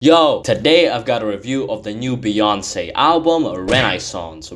Yo, today I've got a review of the new Beyoncé album, Renaissance.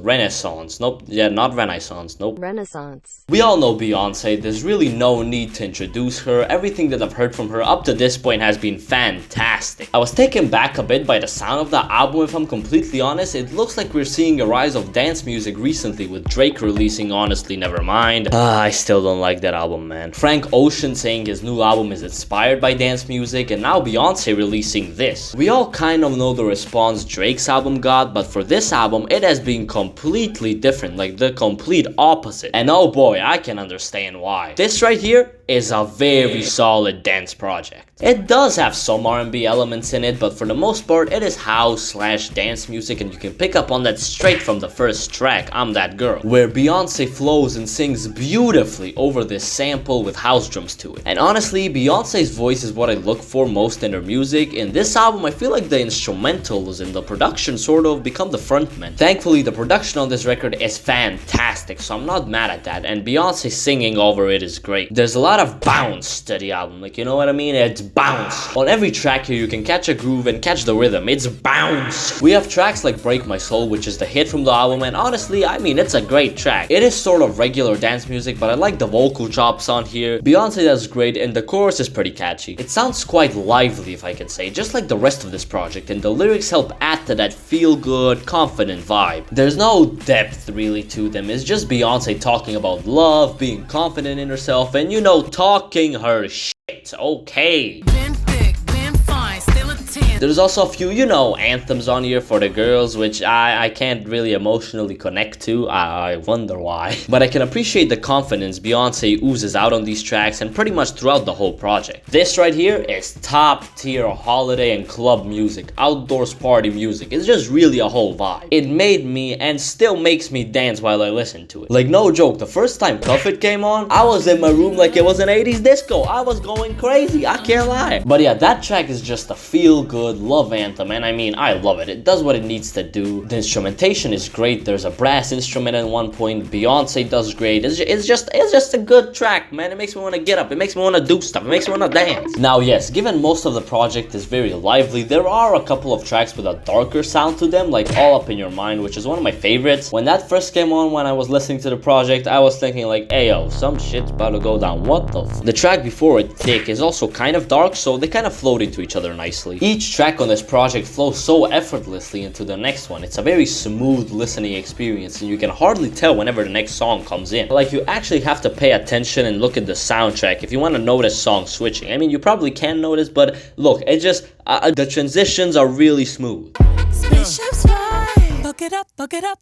Nope, yeah, not Renaissance, nope. Renaissance. We all know Beyoncé, there's really no need to introduce her. Everything that I've heard from her up to this point has been fantastic. I was taken back a bit by the sound of the album, if I'm completely honest. It looks like we're seeing a rise of dance music recently, with Drake releasing Honestly Nevermind. I still don't like that album, man. Frank Ocean saying his new album is inspired by dance music, and now Beyoncé releasing this. We all kind of know the response Drake's album got, but for this album, it has been completely different, like the complete opposite. And oh boy, I can understand why. This right here is a very solid dance project. It does have some R&B elements in it, but for the most part, it is house/dance music, and you can pick up on that straight from the first track, I'm That Girl, where Beyoncé flows and sings beautifully over this sample with house drums to it. And honestly, Beyoncé's voice is what I look for most in her music. In this album, I feel like the instrumentals and the production sort of become the frontman. Thankfully, the production on this record is fantastic, so I'm not mad at that, and Beyoncé singing over it is great. There's a lot of bounce to the album, like, you know what I mean? It's bounce. On every track here, you can catch a groove and catch the rhythm. It's bounce. We have tracks like Break My Soul, which is the hit from the album, and honestly, I mean, it's a great track. It is sort of regular dance music, but I like the vocal chops on here. Beyoncé does great, and the chorus is pretty catchy. It sounds quite lively, if I can say, just like the rest of this project, and the lyrics help add to that feel-good, confident vibe. There's no depth really to them. It's just Beyoncé talking about love, being confident in herself, and, you know, talking her shit. Okay. Been thick, been fine, still a 10. There's also a few, you know, anthems on here for the girls, which I can't really emotionally connect to. I wonder why. But I can appreciate the confidence Beyoncé oozes out on these tracks and pretty much throughout the whole project. This right here is top tier holiday and club music, outdoors party music. It's just really a whole vibe. It made me and still makes me dance while I listen to it. Like, no joke, the first time Cuff It came on, I was in my room like it was an 80s disco. I was going crazy, I can't lie. But yeah, that track is just a feel-good love anthem, and I mean, I love it. It does what it needs to do. The instrumentation is great. There's a brass instrument at one point. Beyoncé does great. It's just a good track, man. It makes me want to get up. It makes me want to do stuff. It makes me want to dance. Now, yes, given most of the project is very lively, there are a couple of tracks with a darker sound to them, like All Up in Your Mind, which is one of my favorites. When that first came on, when I was listening to the project, I was thinking like, hey yo, some shit's about to go down. What the f? The track before it, Thick, is also kind of dark, so they kind of float into each other nicely. Each track on this project flows so effortlessly into the next one. It's a very smooth listening experience, and you can hardly tell whenever the next song comes in. Like, you actually have to pay attention and look at the soundtrack if you want to notice songs switching. I mean, you probably can notice, but look, it just the transitions are really smooth. Spaceships fly. Book it up, book it up.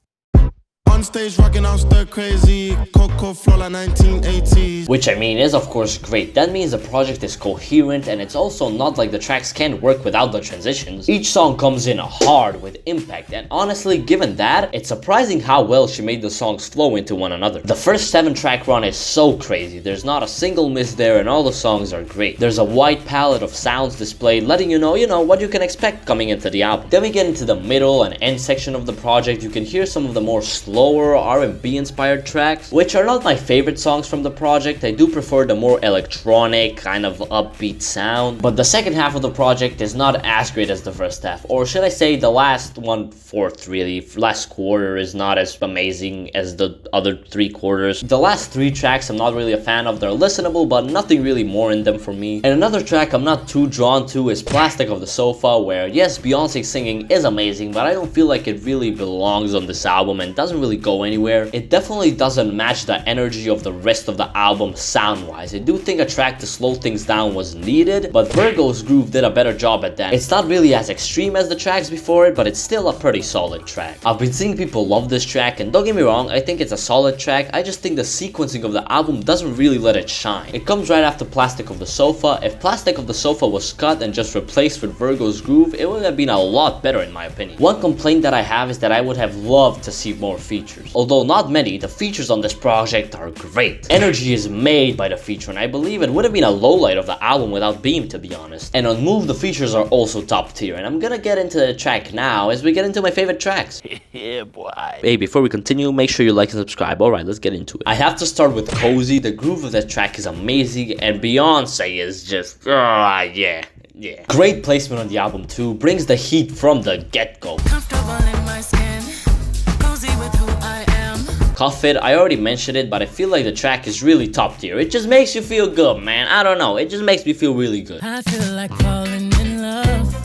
On stage rocking out stir crazy, Coco flow like 1980s. Which, I mean, is of course great. That means the project is coherent, and it's also not like the tracks can't work without the transitions. Each song comes in hard with impact, and honestly, given that, it's surprising how well she made the songs flow into one another. The first 7-track run is so crazy. There's not a single miss there, and all the songs are great. There's a wide palette of sounds displayed, letting you know, what you can expect coming into the album. Then we get into the middle and end section of the project. You can hear some of the more slower R&B inspired tracks, which are not my favorite songs from the project. I do prefer the more electronic, kind of upbeat sound. But the second half of the project is not as great as the first half, or should I say the last 1/4 really. Last quarter is not as amazing as the other 3 quarters. The last 3 tracks I'm not really a fan of. They're listenable, but nothing really more in them for me. And another track I'm not too drawn to is Plastic of the Sofa, where yes, Beyoncé's singing is amazing, but I don't feel like it really belongs on this album and doesn't really go anywhere. It definitely doesn't match the energy of the rest of the album sound-wise. I do think a track to slow things down was needed, but Virgo's Groove did a better job at that. It's not really as extreme as the tracks before it, but it's still a pretty solid track. I've been seeing people love this track, and don't get me wrong, I think it's a solid track. I just think the sequencing of the album doesn't really let it shine. It comes right after Plastic of the Sofa. If Plastic of the Sofa was cut and just replaced with Virgo's Groove, it would have been a lot better in my opinion. One complaint that I have is that I would have loved to see more features. Although not many, the features on this project are great. Energy is made by the feature, and I believe it would have been a lowlight of the album without Beam, to be honest. And on Move, the features are also top tier, and I'm gonna get into the track now as we get into my favorite tracks. Yeah, boy. Hey, before we continue, make sure you like and subscribe. Alright, let's get into it. I have to start with Cozy. The groove of that track is amazing, and Beyoncé is just, yeah. Yeah. Great placement on the album too, brings the heat from the get-go. Comfortable in my skin, cozy with who I am. Cuff It, I already mentioned it, but I feel like the track is really top tier. It just makes you feel good, man. I don't know, it just makes me feel really good. I feel like falling in love.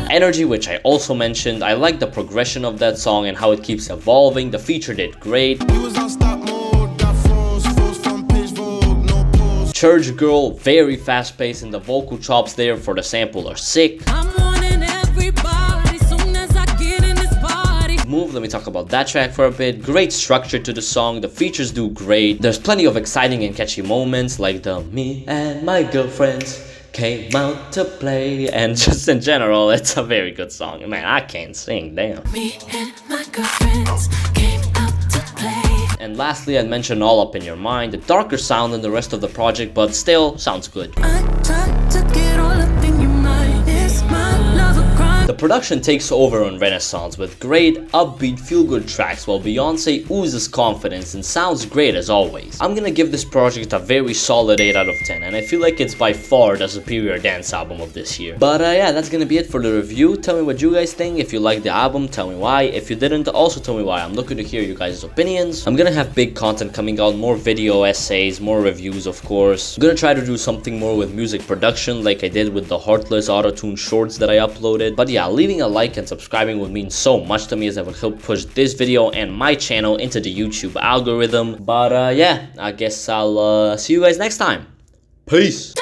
Energy, which I also mentioned, I like the progression of that song and how it keeps evolving. The feature did great. We was on stop mode, got froze from page Vogue, no pause. Church Girl, very fast paced, and the vocal chops there for the sample are sick. I'm wanting everybody soon as I get in this body. Move, let me talk about that track for a bit. Great structure to the song, the features do great. There's plenty of exciting and catchy moments like the me and my girlfriends came out to play, and just in general, it's a very good song. Man, I can't sing, damn. Me and my girlfriends came out to play. And lastly, I'd mention All Up in Your Mind, a darker sound than the rest of the project, but still sounds good. I tried to get all up in your mind. Is my love a crime? The production takes over on Renaissance with great, upbeat, feel-good tracks, while Beyoncé oozes confidence and sounds great as always. I'm gonna give this project a very solid 8 out of 10, and I feel like it's by far the superior dance album of this year. But yeah, that's gonna be it for the review. Tell me what you guys think. If you liked the album, tell me why. If you didn't, also tell me why. I'm looking to hear you guys' opinions. I'm gonna have big content coming out, more video essays, more reviews of course. I'm gonna try to do something more with music production like I did with the Heartless auto-tune shorts that I uploaded. But yeah, leaving a like and subscribing would mean so much to me, as it would help push this video and my channel into the YouTube algorithm. But yeah, I guess I'll see you guys next time. Peace!